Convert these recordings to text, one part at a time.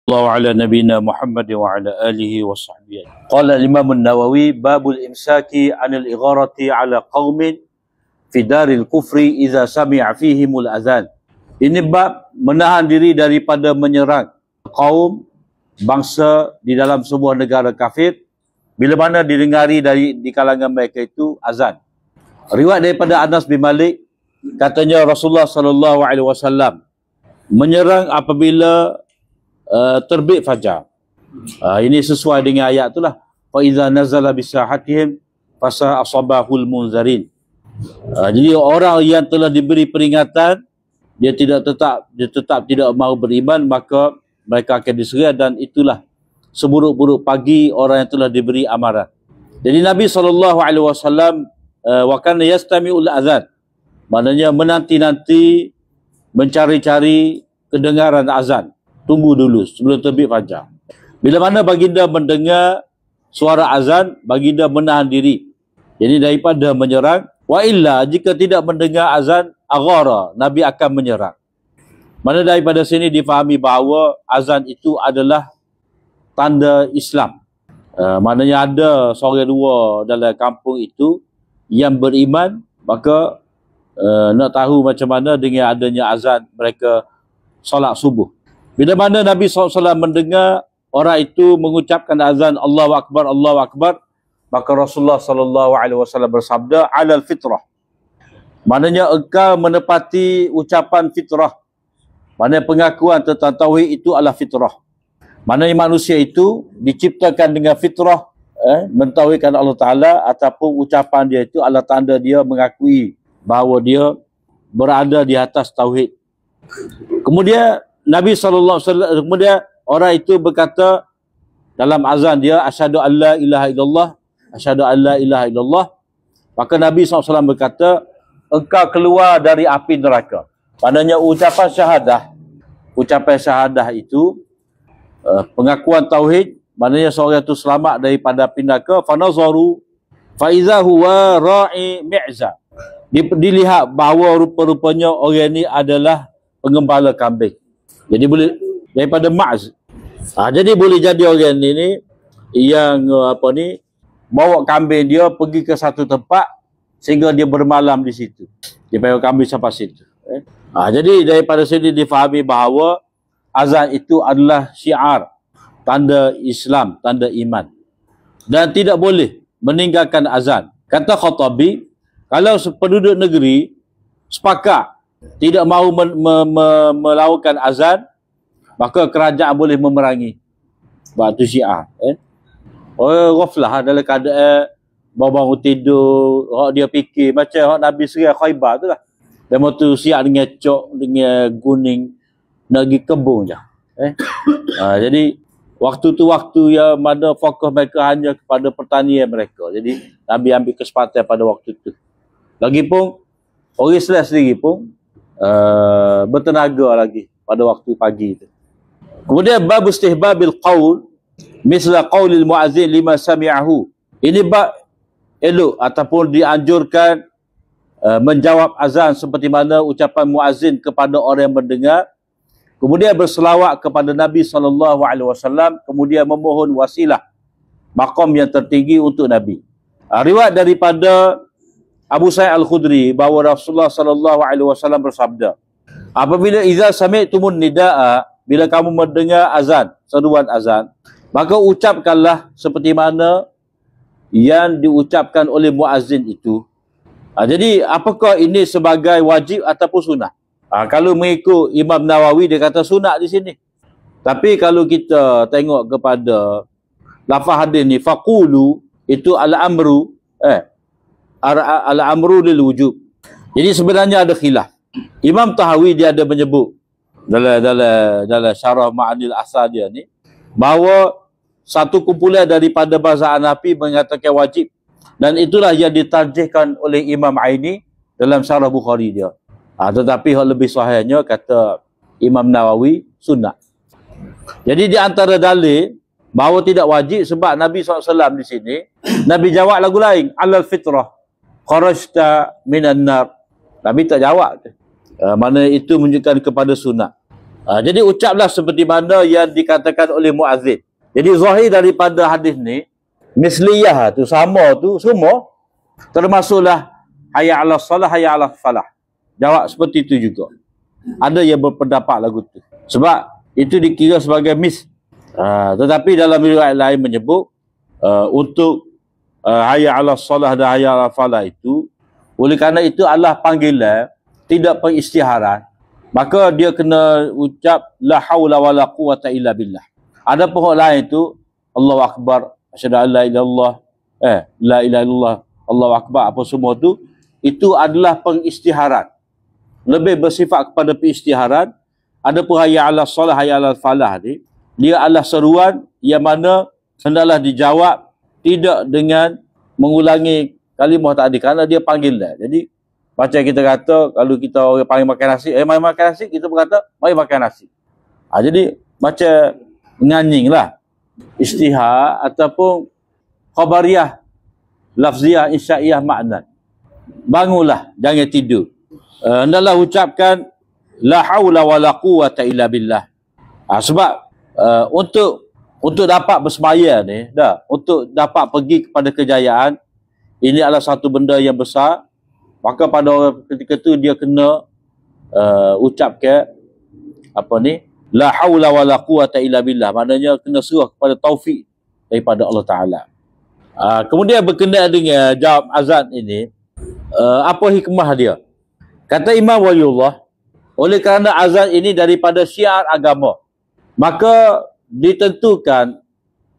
الله على نبينا محمد وعلى آله وصحبه. قال الإمام النووي باب الإمساك عن الإغارة على قوم في دار الكفر إذا سمع فيهم الأذان. Ini bab menahan diri daripada menyerang kaum bangsa di dalam sebuah negara kafir bila mana didengari di kalangan mereka itu azan. Riwayat daripada Anas bin Malik, katanya Rasulullah sallallahu alaihi wasallam menyerang apabila terbit fajar. Ini sesuai dengan ayat itulah. Fa iza nazala bisahatihim fasa asabahul munzarin. Jadi orang yang telah diberi peringatan dia tetap tidak mahu beriman, maka mereka akan diserang, dan itulah seburuk-buruk pagi orang yang telah diberi amaran. Jadi Nabi SAW wa kana yastami'ul azan, maknanya menanti-nanti, mencari-cari kedengaran azan. Tunggu dulu sebelum terbit fajar. Bila mana baginda mendengar suara azan, baginda menahan diri. Jadi daripada menyerang. Wa illa, jika tidak mendengar azan, aghara, Nabi akan menyerang. Mana daripada sini difahami bahawa azan itu adalah tanda Islam. Maknanya ada seorang dua dalam kampung itu yang beriman, maka nak tahu macam mana dengan adanya azan mereka solat subuh. Bila mana Nabi SAW mendengar orang itu mengucapkan azan Allahu Akbar, Allahu Akbar, maka Rasulullah SAW bersabda, alal fitrah. Maknanya engkau menepati ucapan fitrah. Maknanya pengakuan tentang tauhid itu adalah fitrah. Maknanya manusia itu diciptakan dengan fitrah, mentauhidkan Allah Ta'ala, ataupun ucapan dia itu adalah tanda dia mengakui bahawa dia berada di atas tauhid. Kemudian Nabi SAW, kemudian orang itu berkata dalam azan dia, asyhadu an la ilaha illallah, asyhadu an la ilaha illallah. Maka Nabi SAW berkata, engkau keluar dari api neraka. Maknanya ucapan syahadah itu pengakuan tauhid, maknanya seorang itu selamat daripada api neraka. Fanazaru fa iza huwa ra'i mi'za. Dilihat bahawa rupa-rupanya orang ini adalah pengembala kambing. Jadi boleh daripada ma'z. Jadi boleh jadi orang ini yang bawa kambing dia pergi ke satu tempat sehingga dia bermalam di situ. Dia bawa kambing sampai situ. Jadi daripada sini difahami bahawa azan itu adalah syiar, tanda Islam, tanda iman. Dan tidak boleh meninggalkan azan. Kata Khattabi, kalau penduduk negeri sepakat tidak mahu melakukan azan, maka kerajaan boleh memerangi. Sebab itu syiar. Ghaflah dalam keadaan bangun tidur, dia fikir macam Nabi Surah Khaybar tu lah. Dan waktu siap dengan cok, dengan guning, nak pergi kebun je. Jadi waktu tu waktu yang mana fokus mereka hanya kepada pertanian mereka. Jadi Nabi ambil kesempatan pada waktu tu. Lagipun orang Islam sendiri pun bertenaga lagi pada waktu pagi itu. Kemudian bab istihbabil qaul misla qaulil muazzin lima sami'ahu. Ini bab elok ataupun dianjurkan menjawab azan seperti mana ucapan muazzin kepada orang yang mendengar. Kemudian berselawat kepada Nabi SAW, kemudian memohon wasilah maqam yang tertinggi untuk Nabi. Riwayat daripada Abu Sa'id Al-Khudri bahawa Rasulullah SAW bersabda, apabila iza sami'tumun nida'a, bila kamu mendengar azan, seruan azan, maka ucapkanlah seperti mana yang diucapkan oleh muazzin itu. Jadi apakah ini sebagai wajib ataupun sunat? Kalau mengikut Imam Nawawi, dia kata sunat di sini. Tapi kalau kita tengok kepada lafaz hadis ni, faqulu, itu al-amru al-amru lil wujub. Jadi sebenarnya ada khilaf. Imam Tahawi dia ada menyebut dalam syarah Ma'anil Asar dia ni bahawa satu kumpulan daripada bahasa Hanafi mengatakan wajib, dan itulah yang ditarjihkan oleh Imam Aini dalam syarah Bukhari dia. Tetapi yang lebih sahihnya kata Imam Nawawi sunat. Jadi di antara dalil bahawa tidak wajib sebab Nabi SAW di sini Nabi jawab lagu lain, alal fitrah kharajta minan nar. Nabi tak jawab. Mana itu menunjukkan kepada sunat. Jadi ucaplah seperti mana yang dikatakan oleh muazzin. Jadi zahir daripada hadis ni, misliyah tu sama tu semua termasuklah hayya 'alas salah, hayya 'alas falah. Jawab seperti itu juga. Ada yang berpendapat lagu tu. Sebab itu dikira sebagai tetapi dalam riwayat lain menyebut untuk hayya 'alas salah dan hayya 'alas falah itu, oleh kerana itu adalah panggilan, tidak pengisytiharan, maka dia kena ucap la haula wala quwata illa billah. Ada pihak lain itu Allahu akbar, asyhadu an la ilaha illallah, la ilaha illallah, Allahu akbar, apa semua tu, itu adalah pengisytiharan. Lebih bersifat kepada pengisytiharan. Ada pun hayya 'alas salah, hayya 'alas falah ni, dia adalah seruan yang mana hendaklah dijawab tidak dengan mengulangi kalimah tadi, kerana dia panggilan. Jadi macam kita kata, kalau kita orang panggil makan nasi, mari makan nasi, kita berkata mari makan nasi. Jadi macam nganying lah. Istihar ataupun khabariyah, lafziyah, insya'iyah makna. Bangunlah, jangan tidur. Hendaklah ucapkan la haula wala quwata illa billah. Sebab untuk dapat bersemaya ni, untuk dapat pergi kepada kejayaan, ini adalah satu benda yang besar. Maka pada ketika tu dia kena ucapkan la haula wala quwata illa billah. Maknanya kena serah kepada taufik daripada Allah Ta'ala. Kemudian berkenaan dengan jawab azan ini, apa hikmah dia? Kata Imam Waliullah, oleh kerana azan ini daripada syiar agama, maka ditentukan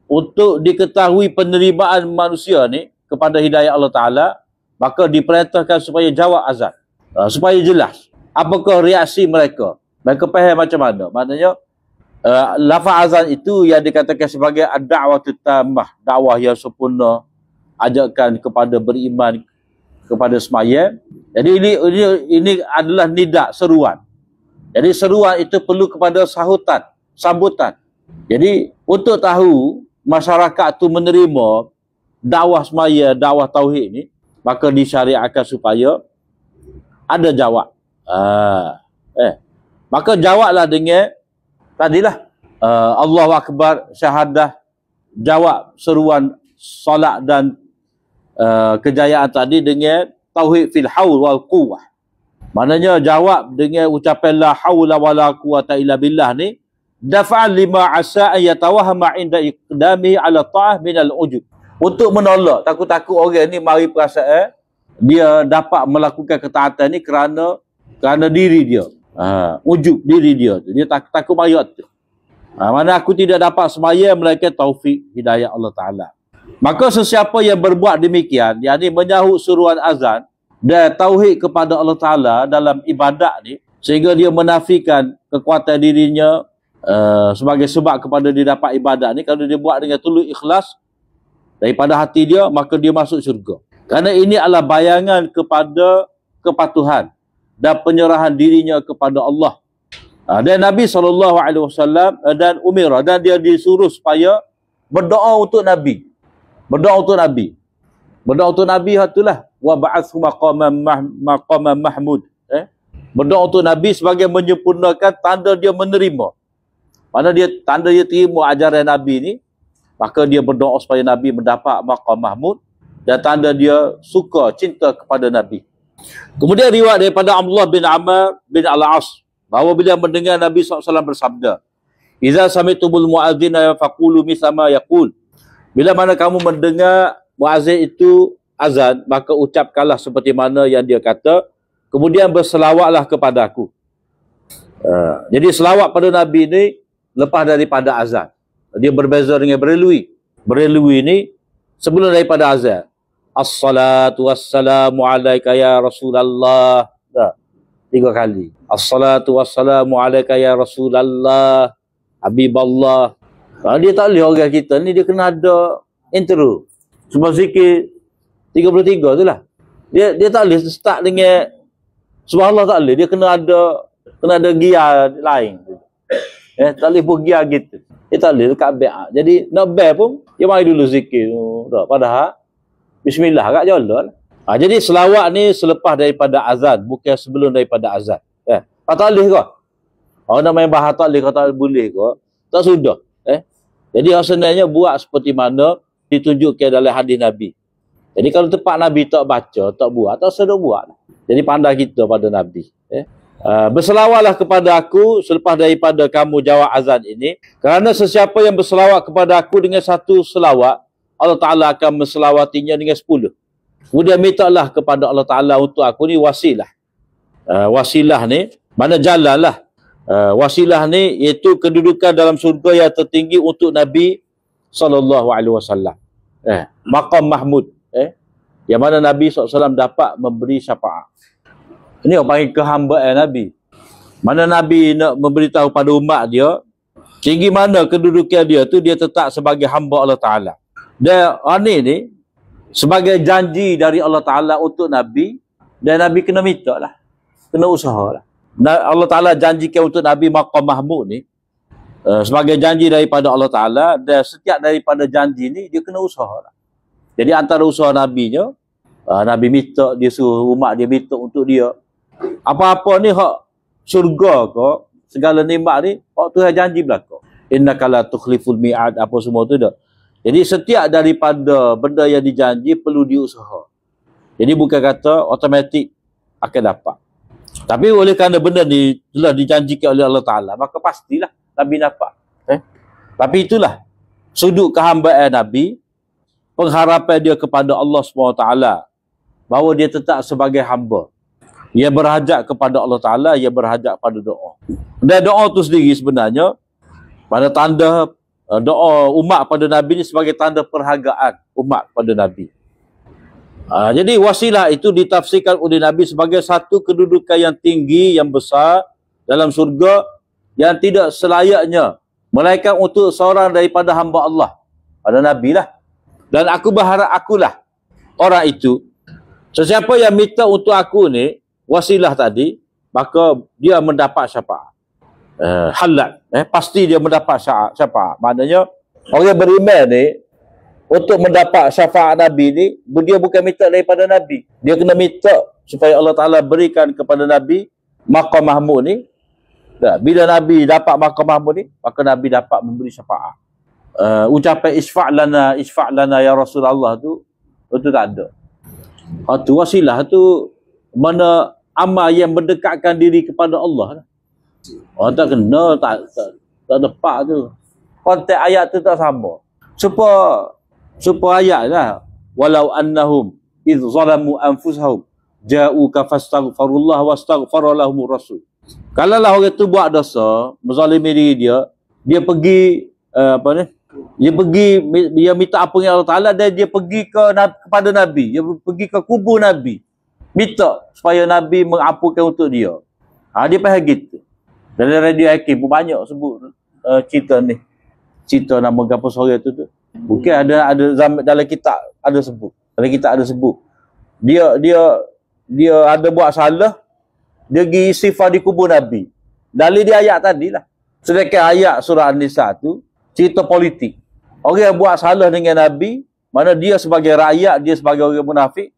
untuk diketahui penerimaan manusia ni kepada hidayah Allah Ta'ala, maka diperintahkan supaya jawab azan, supaya jelas apakah reaksi mereka. Mereka faham macam mana. Maknanya lafaz azan itu yang dikatakan sebagai ad-da'watut tammah, dakwah yang sempurna, ajakan kepada beriman, kepada sembahyang. Jadi ini adalah nida, seruan. Jadi seruan itu perlu kepada sambutan. Jadi untuk tahu masyarakat tu menerima dakwah semaya, dakwah tauhid ni, maka disyariatkan supaya ada jawab. Maka jawablah dengan tadilah Allahu akbar, syahadah, jawab seruan solat dan kejayaan tadi dengan tauhid fil haul wal quwwah. Maknanya jawab dengan ucapan la haula wala quwata illa billah ni, dafa'an lima asa an yatawahama inda iqdami ala ta'ah min al-ujub. Untuk menolak takut-takut orang ni mari perasaan dia dapat melakukan ketaatan ni kerana diri dia. Ujub diri dia tu. Dia takut mayat tu. Mana aku tidak dapat sembahyang melainkan taufik hidayah Allah Ta'ala. Maka sesiapa yang berbuat demikian, yakni menyahut suruhan azan dan tauhid kepada Allah Ta'ala dalam ibadat ni, sehingga dia menafikan kekuatan dirinya sebagai sebab kepada dia dapat ibadat ni, kalau dia buat dengan tulus ikhlas daripada hati dia, maka dia masuk syurga. Kerana ini adalah bayangan kepada kepatuhan dan penyerahan dirinya kepada Allah. Dan Nabi SAW dan Umirah, dan dia disuruh supaya berdoa untuk Nabi. Berdoa untuk Nabi. Berdoa untuk Nabi itulah wa ba'athu maqaman mahmud. Berdoa untuk Nabi sebagai menyempurnakan tanda dia menerima. Mana dia tanda dia terima ajaran Nabi ni, maka dia berdoa supaya Nabi mendapat maqam mahmud dan tanda dia suka, cinta kepada Nabi. Kemudian riwayat daripada Abdullah bin Amr bin Al-As, bahawa bila mendengar Nabi SAW bersabda, "Iza sami'tumul mu'adzina faqulu mithla ma yaqul." Bila mana kamu mendengar muazzin itu azan, maka ucapkanlah seperti mana yang dia kata, kemudian berselawatlah kepada aku. Jadi selawat pada Nabi ni lepas daripada azan. Dia berbeza dengan berelui. Berelui ni sebelum daripada azan. As-salatu wassalamu alaika ya Rasulullah. 3 kali. As-salatu wassalamu alaika ya Rasulullah, Habiballah. Dia tak boleh orang kita ni, dia kena ada intro. Sebab zikir 33 tu lah. Dia tak boleh start dengan subhanallah, tak boleh. Dia kena ada gear lain. Tak boleh pun gear gitu. Dia tak boleh dekat baik. Jadi nak baik pun, dia mari dulu zikir. Padahal bismillah kat jalan. Jadi selawat ni selepas daripada azan, bukan sebelum daripada azan. Tak boleh ke? Orang nak main bahasa tak boleh, kau tak boleh kau. Tak sudah. Jadi sebenarnya buat seperti mana ditunjukkan dalam hadis Nabi. Jadi kalau tempat Nabi tak baca, tak buat, tak sedar buat. Jadi pandai kita pada Nabi. Berselawatlah kepada aku selepas daripada kamu jawab azan ini. Kerana sesiapa yang berselawat kepada aku dengan satu selawat, Allah Ta'ala akan menselawatinya dengan 10. Kemudian mintalah kepada Allah Ta'ala untuk aku ni wasilah. Wasilah ni, mana jalan lah. Wasilah ni iaitu kedudukan dalam surga yang tertinggi untuk Nabi SAW. Maqam Mahmud. Yang mana Nabi SAW dapat memberi syafaat. Ini orang panggil kehambaan Nabi. Mana Nabi nak memberitahu pada umat dia, tinggi mana kedudukan dia tu, dia tetap sebagai hamba Allah Ta'ala. Dan ni sebagai janji dari Allah Ta'ala untuk Nabi, dan Nabi kena minta lah. Kena usaha lah. Allah Ta'ala janjikan untuk Nabi Maqam Mahmud ni sebagai janji daripada Allah Ta'ala, dan setiap daripada janji ni dia kena usaha lah. Jadi antara usaha Nabinya, Nabi minta, dia suruh umat dia minta untuk dia. Apa-apa ni hak syurga ke, segala nikmat ni hak Tuhan janji belaka. Innaka la tukhliful mi'ad, apa semua tu dah. Jadi setiap daripada benda yang dijanji perlu diusaha. Jadi bukan kata automatik akan dapat. Tapi oleh kerana benda ni telah dijanjikan oleh Allah Ta'ala, maka pastilah Nabi dapat. Tapi itulah sudut kehambaan Nabi, pengharapan dia kepada Allah SWT, bahawa dia tetap sebagai hamba. Ia berhajat kepada Allah Ta'ala, ia berhajat pada doa. Dan doa tu sendiri sebenarnya, pada tanda doa umat pada Nabi ni sebagai tanda perhargaan umat pada Nabi. Jadi wasilah itu ditafsirkan oleh Nabi sebagai satu kedudukan yang tinggi, yang besar dalam surga, yang tidak selayaknya melainkan untuk seorang daripada hamba Allah. Pada Nabi lah. Dan aku berharap akulah orang itu. Sesiapa yang minta untuk aku ni, wasilah tadi, maka dia mendapat syafaat. Halal. Pasti dia mendapat syafaat. Maknanya, orang beriman ni, untuk mendapat syafaat Nabi ni, dia bukan minta daripada Nabi. Dia kena minta supaya Allah Ta'ala berikan kepada Nabi Maqam Mahmud ni. Bila Nabi dapat Maqam Mahmud ni, maka Nabi dapat memberi syafaat. Ucapan isfa' lana ya Rasulullah tu, itu tak ada. Itu wasilah tu mana amal yang mendekatkan diri kepada Allah. Orang tak kena, tak tepat tu. Konteks ayat tu tak sama. Supaya ayat lah. Walau annahum idh zalamu anfusahum ja'uka fastaghfirullah wastaghfara lahumur rasul. Kalaulah orang tu buat dosa, menzalimi diri dia, dia pergi dia minta ampun Allah Ta'ala, dan dia pergi kepada Nabi, dia pergi ke kubur Nabi, minta supaya Nabi mengampunkan untuk dia. Dia faham gitu. Dalam radio Hakim pun banyak sebut cerita ni. Cerita nama gapo sore tu. Mungkin ada dalam kitab ada sebut. Dalam kitab ada sebut. Dia ada buat salah, dia pergi istighfar di kubur Nabi. Dalil dia ayat tadilah. Sedangkan ayat surah An-Nisa tu cerita politik. Orang yang buat salah dengan Nabi, mana dia sebagai rakyat, dia sebagai orang munafik,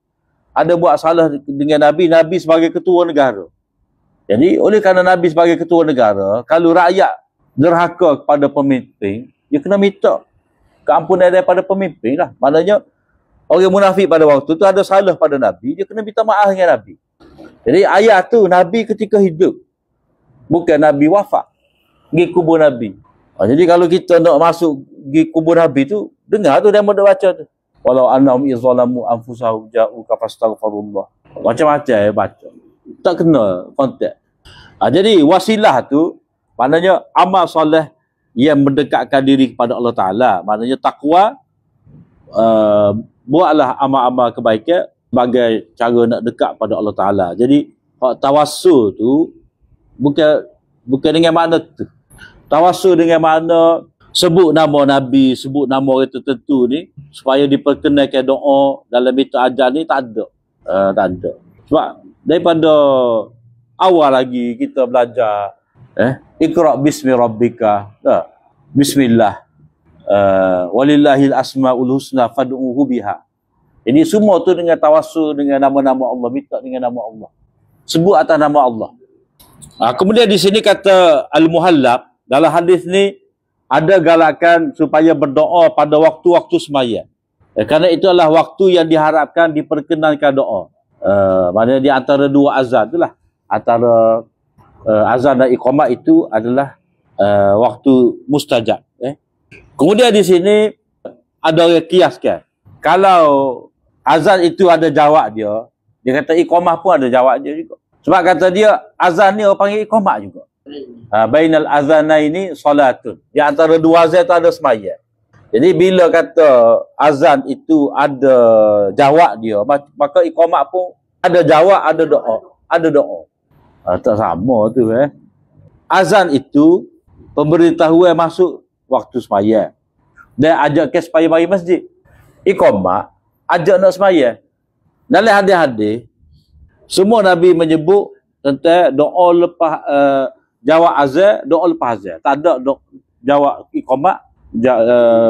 ada buat salah dengan Nabi, Nabi sebagai ketua negara. Jadi oleh kerana Nabi sebagai ketua negara, kalau rakyat derhaka kepada pemimpin, dia kena minta keampunan daripada pemimpin lah. Maknanya orang munafik pada waktu tu ada salah pada Nabi, dia kena minta maaf dengan Nabi. Jadi ayat tu Nabi ketika hidup, bukan Nabi wafat, pergi kubur Nabi. Jadi kalau kita nak masuk pergi kubur Nabi tu, dengar tu dia mau baca tu. Walau annahum izzalamu anfusahum ja'uka fastaghfirullah. Macam-macam baca. Tak kena konteks. Jadi wasilah tu maknanya amal soleh yang mendekatkan diri kepada Allah Ta'ala. Maknanya takwa, buatlah amal-amal kebaikan sebagai cara nak dekat pada Allah Ta'ala. Jadi tawassul tu bukan dengan makna tu. Tawassul dengan makna sebut nama Nabi, sebut nama orang tertentu ni supaya diperkenalkan doa dalam minta ajar ni, tak ada. Tak ada. Sebab daripada awal lagi kita belajar Iqra' bismi rabbika. Bismillah. Walillahil asma'ul husna fad'uhu biha. Jadi semua tu dengan tawassul dengan nama-nama Allah, minta dengan nama Allah. Sebut atas nama Allah. Kemudian di sini kata Al-Muhallab, dalam hadis ni ada galakan supaya berdoa pada waktu-waktu sembahyang. Kerana itu adalah waktu yang diharapkan diperkenankan doa. Maknanya di antara dua azan itulah. Antara azan dan iqamah itu adalah waktu mustajab. Kemudian di sini ada orang kiaskan. Kalau azan itu ada jawab dia, dia kata iqamah pun ada jawab dia juga. Sebab kata dia azan ni orang panggil iqamah juga. Bainal azanaini salatun. Di antara dua azan itu ada sembahyang. Jadi bila kata azan itu ada jawab dia, maka iqamah pun ada jawab, ada doa. Ada doa. Tak sama tu Azan itu pemberitahuan masuk waktu sembahyang. Dan ajak ke supaya mari masjid. Iqamah ajak nak sembahyang. Dalam hadis-hadis semua Nabi menyebut tentang doa lepas jawab azan, doa lepas azan. Tak ada jawab iqamah,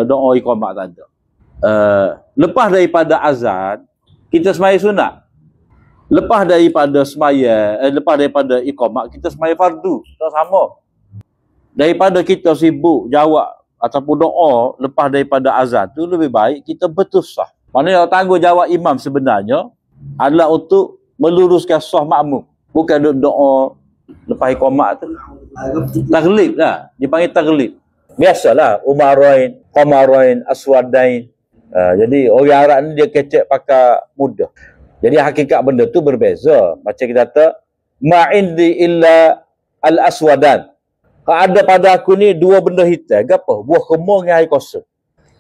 doa iqamah tak ada. Lepas daripada azan, kita sembahyang sunat. Lepas daripada sembahyang, lepas daripada iqamah, kita sembahyang fardu. Tak sama. Daripada kita sibuk jawab ataupun doa lepas daripada azan tu, lebih baik kita bertusah. Maknanya tanggungjawab imam sebenarnya adalah untuk meluruskan sah makmum. Bukan doa lepas iqamah tu. Taglib lah. Dia panggil taglib. Biasalah. Umarain, qamarain, aswadain. Jadi orang Arab ni dia kecek pakai mudah. Jadi hakikat benda tu berbeza. Macam kita kata, ma'indi illa al-aswadan. Ada pada aku ni dua benda hitam. Apa? Buah kemung dengan air kosong.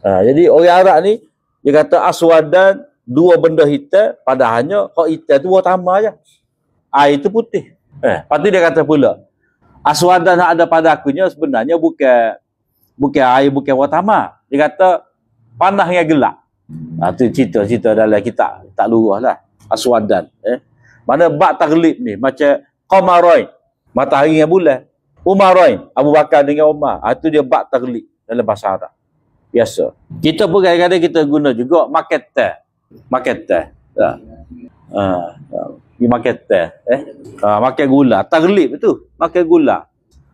Jadi orang Arab ni, dia kata aswadan, dua benda hitam, padahalnya kalau hitam tu buah tambah je. Air tu putih. Lepas tu dia kata pula, aswadan yang ada pada akunya sebenarnya bukan air, bukan buah tambah. Dia kata panah yang gelap. Tu cerita-cerita dalam kitab tak lurus lah. Aswadan. Mana bak taglib ni macam qamarain, matahari dengan bulan. Umarain, Abu Bakar dengan Umar. Itu dia bak taglib dalam bahasa Arab. Biasa. Kita pun kadang-kadang kita guna juga makan teh. Makan teh. Makan teh. Makan gula. Taglib tu. Makan gula.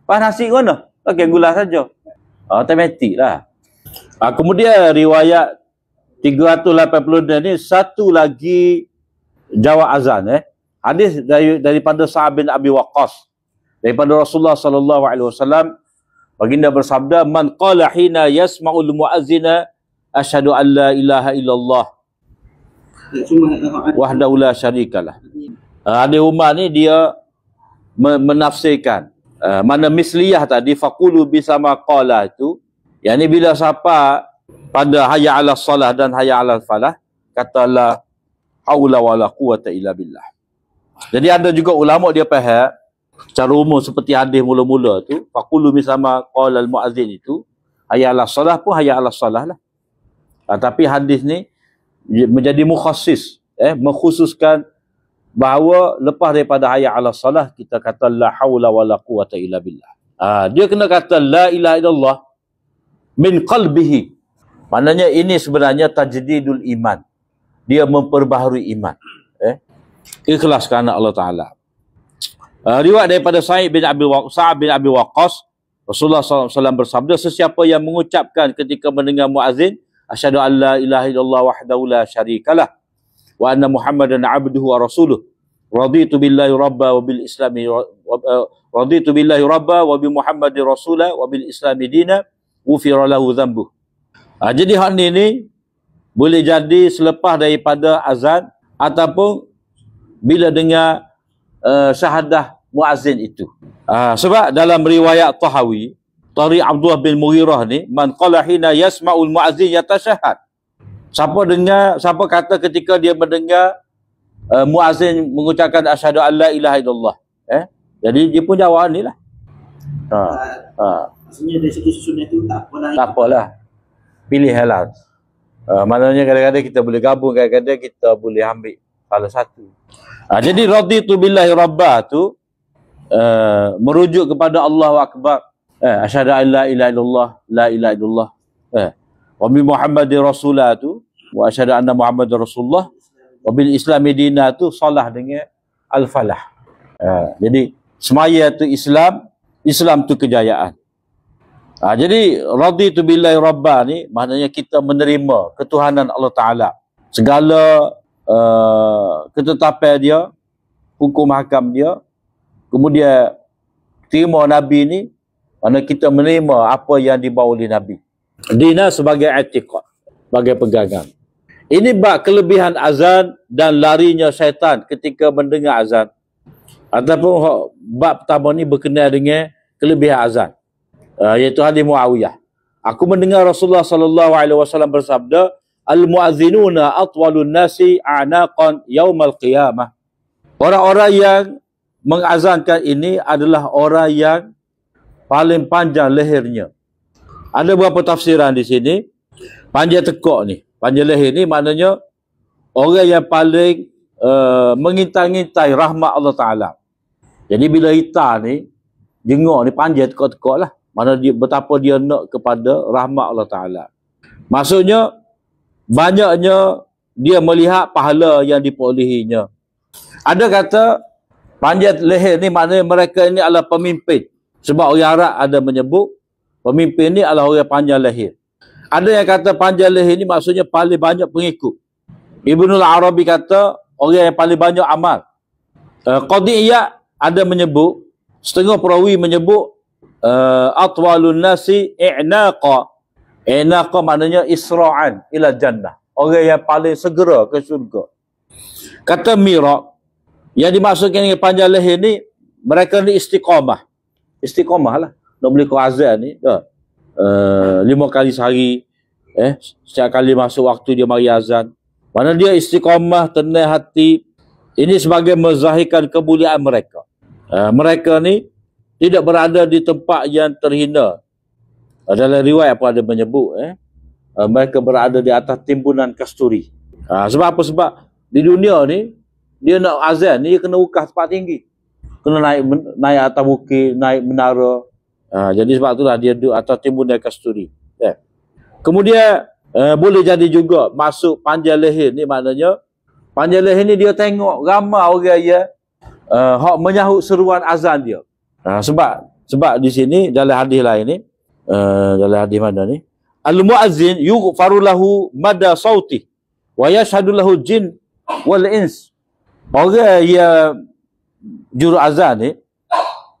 Pas nasi mana? Makan gula saja. Automatik lah. Kemudian riwayat 380 ni satu lagi jawab azan. Hadis daripada Sa'ad bin Abi Waqqas. Daripada Rasulullah sallallahu alaihi wasallam, baginda bersabda, man qala hina yasma'ul muazzina asyhadu an la ilaha illallah wahdahu la syarikalah. Ada Umar ni dia menafsirkan mana misliyah tadi faqulu bisama qala itu, yakni bila siapa pada hayya 'alas salah dan hayya 'alal falah kata la haula wala quwata illa billah. Jadi ada juga ulama dia faham secara umum seperti hadis mula-mula tu, faqulu bisama qala al muazzin itu hayya 'alas salah pun hayya 'alas salah lah. Tapi hadis ni menjadi mukhassis, mengkhususkan bahawa lepas daripada hayya 'alas salah kita kata la haula wala quwata illa billah. Dia kena kata la ilaha illallah min qalbihi. Maknanya ini sebenarnya tajdidul iman. Dia memperbaharui iman. Ikhlas kerana Allah Ta'ala. Riwayat daripada Sa'id bin Abi Waqqas, Rasulullah SAW bersabda, sesiapa yang mengucapkan ketika mendengar muazzin, asyhadu an la ilaha illallah wahdahu la syarikalah wa anna Muhammadan abduhu wa rasuluh. Raditu billahi rabba wa bil islami raditu billahi rabba wa bi Muhammadin rasulah wa bil islami dina ghufira lahu dhanbuh. Jadi hak ni boleh jadi selepas daripada azan ataupun bila dengar syahadah muazzin itu. Sebab dalam riwayat Tahawi, Tariq Abdullah bin Mughirah ni, man qala hina yasma'ul muazzin yatashahhad. Siapa kata ketika dia mendengar muazzin mengucapkan asyhadu an la ilaha illallah. Jadi dia pun jawab ni lah. Maksudnya dari segi susunan itu tak apalah. Tak apalah. Pilih halal. Maknanya kadang-kadang kita boleh gabung, kadang-kadang kita boleh ambil salah satu. Jadi raditu billahi rabbah tu merujuk kepada Allahu Akbar. Asyhadu an la ilaha illallah, la ilaha illallah. Wa bi Muhammadin rasulah tu, wa asyhadu anna Muhammadar rasulullah, wa bil islami dina tu salah dengan al-falah. Jadi semaya tu Islam, Islam tu kejayaan. Jadi raditu billahi rabba ni maknanya kita menerima ketuhanan Allah Ta'ala. Segala ketetapan dia, hukum hakam dia, kemudian terima Nabi ni, mana kita menerima apa yang dibawa oleh Nabi. Dina sebagai i'tiqad, sebagai pegangan. Ini bab kelebihan azan dan larinya syaitan ketika mendengar azan. Ataupun bab pertama ni berkenaan dengan kelebihan azan. Iaitu hadis Muawiyah. Aku mendengar Rasulullah sallallahu alaihi wasallam bersabda, al-muazzinuna atwalun nasi a'naqan yaumal qiyamah. Orang-orang yang mengazankan ini adalah orang yang paling panjang lehernya. Ada beberapa tafsiran di sini. Panjang tekuk ni, panjang leher ni maknanya orang yang paling mengintai-ngintai rahmat Allah Ta'ala. Jadi bila hitam ni, jenguk ni panjang tekuk-tekuk lah. Mana dia, betapa dia nak kepada rahmat Allah Ta'ala. Maksudnya, banyaknya dia melihat pahala yang diperolehinya. Ada kata, panjang leher ni maknanya mereka ini adalah pemimpin. Sebab orang Arab ada menyebut, pemimpin ni adalah orang panjang leher. Ada yang kata panjang leher ni maksudnya paling banyak pengikut. Ibnul Arabi kata, orang yang paling banyak amal. Qadiyah ada menyebut, setengah perawi menyebut, atwalun nasi i'naqa. I'naqa maknanya isra'an ila jannah. Orang yang paling segera ke syurga. Kata Mirak, yang dimaksudkan dengan panjang leher ni, mereka ni istiqamah. Istiqamah lah. Nak boleh kau azan ni. 5 kali sehari. Setiap kali masuk waktu dia mari azan. Mana dia istiqamah, tenang hati. Ini sebagai menzahirkan kemuliaan mereka. Mereka ni tidak berada di tempat yang terhina. Dalam riwayat pun ada menyebut. Mereka berada di atas timbunan kasturi. Sebab apa? Sebab di dunia ni, dia nak azan ni, dia kena ukah tempat tinggi. Kena naik atas bukit, naik menara. Jadi sebab itulah dia duduk atas timbunan kasturi. Kemudian boleh jadi juga masuk panjang leher ni maknanya panjang leher ni dia tengok ramai orang yang hak menyahut seruan azan dia. Sebab di sini dalam hadis lain ni, dalam hadis mana ni? Al-muazzin yughfaru lahu mada sauti wa yashhadu lahu jin wal ins. Orang yang juru azan ni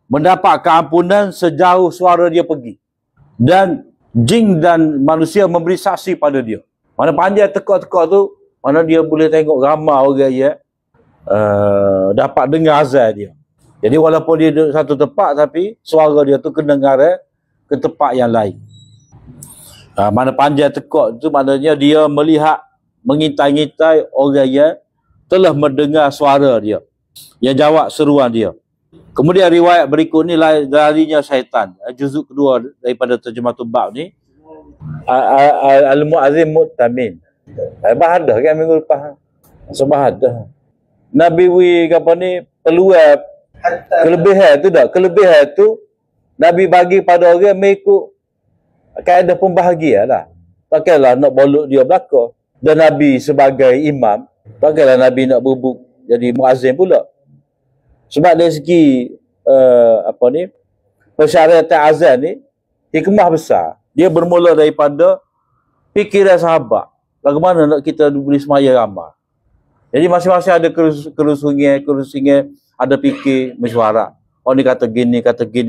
mendapat keampunan sejauh suara dia pergi. Dan jin dan manusia memberi saksi pada dia. Mana panjang tekuk-tekuk tu, mana dia boleh tengok ramai orang yang dapat dengar azan dia. Jadi walaupun dia duduk satu tempat, tapi suara dia tu kena dengar ke tempat yang lain. Mana panjang tekuk tu maknanya dia melihat, mengintai-ngintai orang yang telah mendengar suara dia, yang jawab seruan dia. Kemudian riwayat berikut ni larinya syaitan. Juzuk kedua daripada terjemahan bab ni. Al-mu'azzim mu'tamin. Bahadah kan minggu lepas. Sebahadah. Nabi apa ni peluang kelebihan tu dah. Kelebihan tu Nabi bagi pada orang mengikut kaedah pembahagia lah. Takkanlah nak bolok dia belakang. Dan Nabi sebagai imam, takkanlah Nabi nak berbuk jadi muazzin pula. Sebab dari segi persyaratan azan ni hikmah besar. Dia bermula daripada fikiran sahabat. Bagaimana nak kita boleh semaya ramai. Jadi masing-masing ada kerusungan, ada fikir mesyuarat. Oh ni kata gini.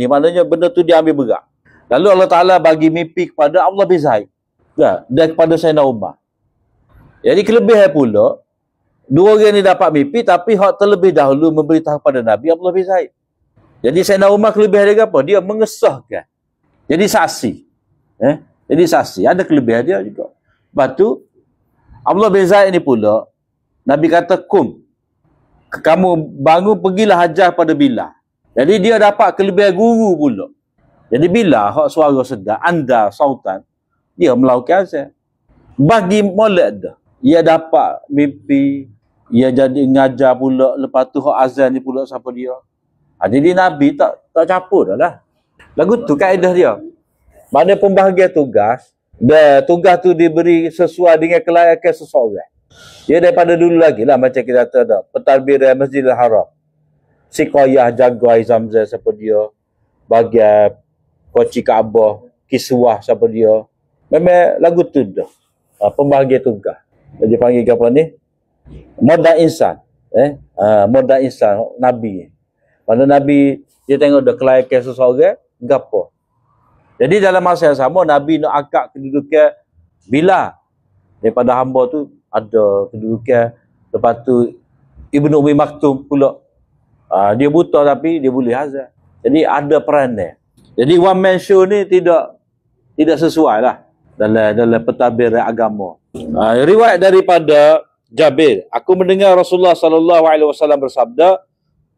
Maknanya benda tu dia ambil berat. Lalu Allah Ta'ala bagi mimpi kepada Allah bin Zaid. Dan kepada Sayyidina Umar. Jadi kelebihan pula, dua orang ni dapat mimpi, tapi hak terlebih dahulu memberitahu kepada Nabi Abdullah bin Zaid. Jadi Sayyidina Umar kelebihan dia apa? Dia mengesahkan. Jadi saksi. Jadi saksi. Ada kelebihan dia juga. Lepas tu, Abdullah bin Zaid ni pula, Nabi kata, kum. Kamu bangun, pergilah hajar pada Bilal. Jadi dia dapat kelebihan guru pula. Jadi Bilal, hak suara sedar, anda, sautan, dia melakukan azan. Bagi molek dah. Ia dapat mimpi, ia jadi ngajar pula, lepas tu hak azan ni pula siapa dia. Jadi Nabi tak capur dah lah. Lagu tu kaedah dia. Mana pembahagian tugas, dan tugas tu diberi sesuai dengan kelayakan seseorang. Dia daripada dulu lagi lah macam kita kata dah. Pentadbiran Masjidil Haram. Sikoyah jaga air Zamzam siapa dia. Bagian Koci Kaabah, Kiswah siapa dia. Memang lagu tu dah. Pembahagian tugas. Jadi panggil apa ni? Modal insan. Modal insan Nabi. Mana Nabi dia tengok dah kelayakan seseorang, gapo. Jadi dalam masa yang sama Nabi nak angkat kedudukan Bilal. Daripada hamba tu ada kedudukan. Lepas tu Ibnu Umi Maktum pula. Dia buta tapi dia boleh azan. Jadi ada peran dia. Jadi one man show ni tidak sesuai lah dalam pentadbir agama. Riwayat daripada Jabir, aku mendengar Rasulullah sallallahu alaihi wasallam bersabda,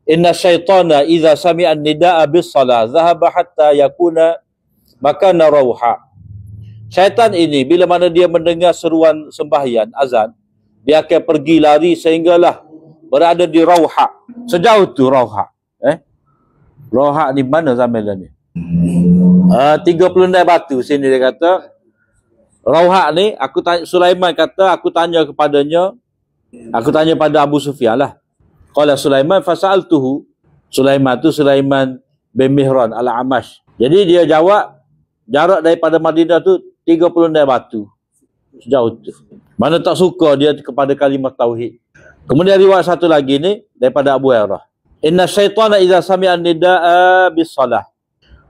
"Inna syaitana idza sami'a an-nida'a bis-shalah dhahaba hatta yakuna makana rauha." Syaitan ini bila mana dia mendengar seruan sembahyang azan, dia akan pergi lari sehinggalah berada di rauha. Sejauh tu rauha. Rauha di mana zaman ni? 36 batu sini dia kata. Rauha ni aku tanya Sulaiman kata aku tanya kepadanya. Aku tanya pada Abu Sufyan lah. Qala Sulaiman fasa'altuhu. Sulaiman tu Sulaiman bin Mihran al-Amash. Jadi dia jawab jarak daripada Madinah tu 36 batu. Sejauh tu. Mana tak suka dia kepada kalimah tauhid. Kemudian riwayat satu lagi ni daripada Abu Hurairah. Inna syaitana idza sami'a nidaa bis-shalah.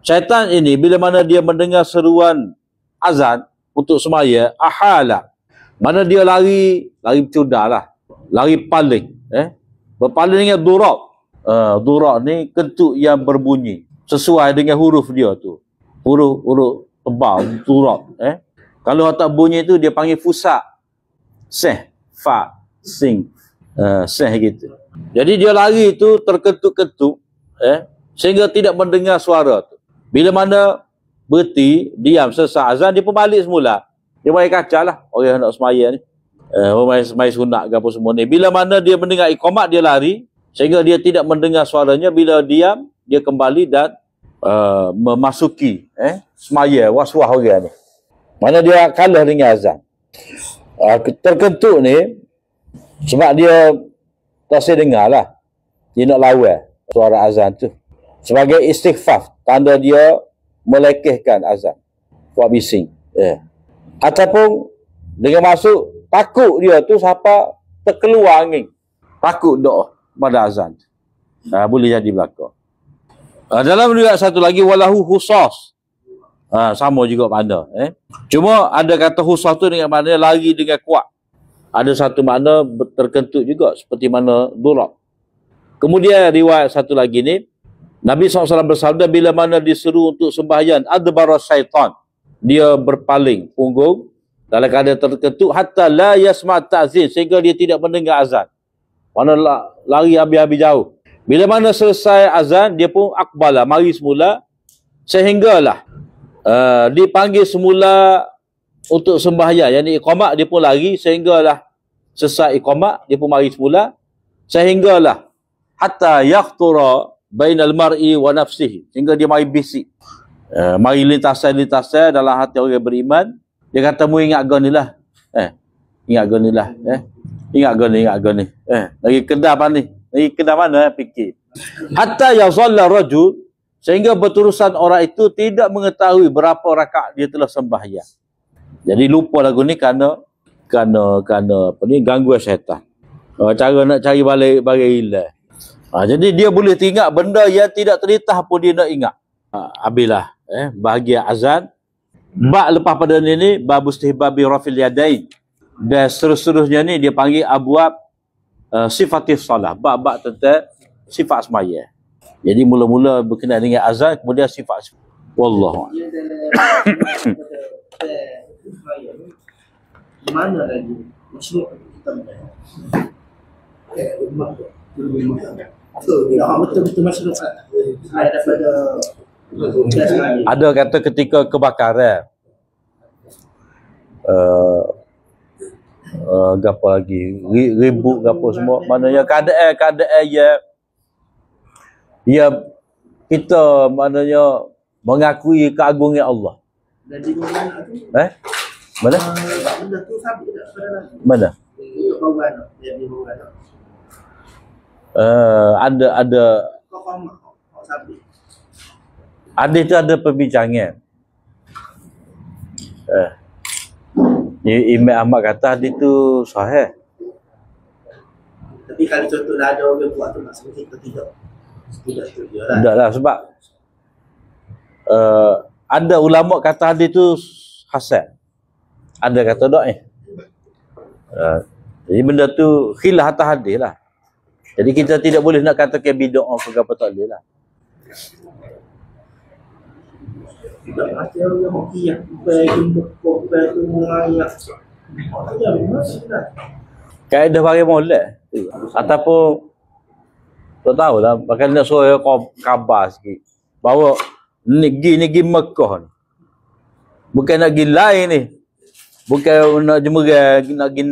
Syaitan ini bila mana dia mendengar seruan azan untuk semaya, ahala. Mana dia lari bercudahlah. Lari paling, berpaling dengan durab. Durab ni kentut yang berbunyi sesuai dengan huruf dia tu. Huruf tebal, durab, Kalau tak bunyi tu dia panggil fusa. Seh, fa, sing. Seh gitu. Jadi dia lari tu terketuk-ketuk sehingga tidak mendengar suara tu. Bila mana berhenti, diam sesak azan, dia pun balik semula. Dia main kacau lah orang nak semaya ni. Orang main sunat ke apa semua ni. Bila mana dia mendengar iqamat, dia lari sehingga dia tidak mendengar suaranya. Bila diam, dia kembali dan memasuki semaya waswah orang ni. Mana dia kalah dengan azan. Terkentuk ni sebab dia tak saya dengar lah. Dia nak lawan suara azan tu. Sebagai istighfaf, tanda dia melekehkan azan. Buat bising. Ataupun dengan masuk, takut dia tu siapa terkeluar angin. Takut doa pada azan. Boleh jadi belakang. Dalam riwayat satu lagi, walahu khusas. Sama juga makna. Cuma ada kata khusas tu dengan makna lari dengan kuat. Ada satu makna terkentut juga seperti mana durab. Kemudian riwayat satu lagi ni, Nabi SAW bersabda bila mana diseru untuk sembahyang, adbara syaitan. Dia berpaling punggung dalam keadaan terkentut hatta la yasma' ta'zin, sehingga dia tidak mendengar azan. Mana lari habis-habis jauh. Bila mana selesai azan, dia pun akbala, mari semula sehinggalah dipanggil semula untuk sembahyang, yang iqamat dia pun lari sehinggalah selesai iqamat, dia pun mari semula sehinggalah hatta yakhtura bainal mar'i wa nafsihi, sehingga dia mari bisik, mari lintasan-lintasan dalam hati orang beriman. Dia kata mu ingat gani lah, ingat gani lah, ingat gani, lagi kedah apa ni, lagi kedah mana fikir. Hatta yazalla rajul, sehingga berterusan orang itu tidak mengetahui berapa rakaat dia telah sembahyang. Jadi lupa lagu ni kerana apa ni, gangguan syaitan. Cara nak cari balik hilang. Jadi dia boleh ingat benda yang tidak terlintas pun dia nak ingat. Habislah bahagian azan. Bab lepas pada ni bab istihbabi rafil yadain. Dan seterusnya ni dia panggil abwab sifatif salah. Bab tentang sifat semaya. Jadi mula-mula berkenaan dengan azan, kemudian sifat. Wallahu mana lagi maksud kita betul maksud saya daripada ada kata ketika kebakaran gapo lagi ribut gapo semua, maknanya keadaan ya kita maknanya mengakui keagungan Allah. dan di mana tu Mana? benda tu sabit tak pada Mana? bawah dia di bawah Ada Kau faham tak? Kau sabi. hadis tu ada perbincangan. Imam Ahmad kata hadis tu sahih. Tapi kalau contohlah ada orang buat tu nak sebut kita tidak. Tidak setuju lah. Tak lah sebab ada ulama kata hadis tu hasan. Ada kata dhaif. Jadi benda tu khilaf atas hadis lah. Jadi kita tidak boleh nak katakan bid'ah ke apa tak boleh lah. Tidak macam yang hoki yang bagi bekok bagi mengayak. Oh, ya memang sudah. Kaedah bagi molek ataupun tak tahulah, bakal nak suruh khabar sikit bahawa ni Mekah ni bukan nak pergi lain ni, bukan nak jemerang, nak pergi